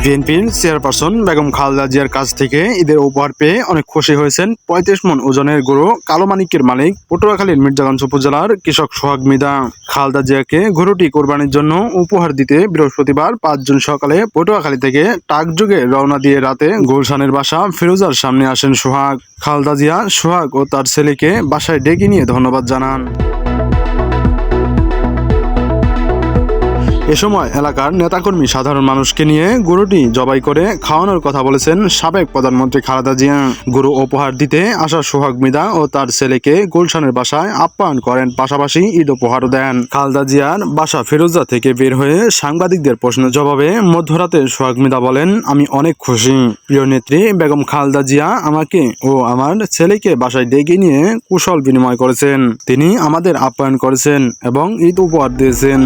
বিএনপির চেয়ারপারসন বেগম খালেদা জিয়ার কাছ থেকে ঈদের উপহার পেয়ে অনেক খুশি হয়েছেন ৩৫ মণ ওজনের গরু কালো মানিকের মালিক পটুয়াখালীর মির্জাগঞ্জ উপজেলার কৃষক সোহাগ মৃধা। খালেদা জিয়াকে গরুটি কোরবানির জন্য উপহার দিতে বৃহস্পতিবার ৫ জুন সকালে পটুয়াখালী থেকে টাকযোগে রওনা দিয়ে রাতে গুলশানের বাসা ফিরোজার সামনে আসেন সোহাগ। খালেদা জিয়া সোহাগ ও তার ছেলেকে বাসায় ডেকে নিয়ে ধন্যবাদ জানান। এ সময় এলাকার নেতাকর্মী সাধারণ মানুষকে নিয়ে গরুটি জবাই করে খাওয়ানোর কথা বলেছেন সাবেক প্রধানমন্ত্রী খালেদা জিয়া। গরু উপহার দিতে আসা সোহাগ মৃধা ও তার ছেলেকে গুলশানের বাসায় আপ্যায়ন করেন, পাশাপাশি ঈদ উপহারও দেন। খালেদা জিয়ার বাসা ফিরোজা থেকে বের হয়ে সাংবাদিকদের প্রশ্নের জবাবে মধ্যরাতে সোহাগ মৃধা বলেন, আমি অনেক খুশি। প্রিয় নেত্রী বেগম খালেদা জিয়া আমাকে ও আমার ছেলেকে বাসায় ডেকে নিয়ে কুশল বিনিময় করেছেন। তিনি আমাদের আপ্যায়ন করেছেন এবং ঈদ উপহার দিয়েছেন।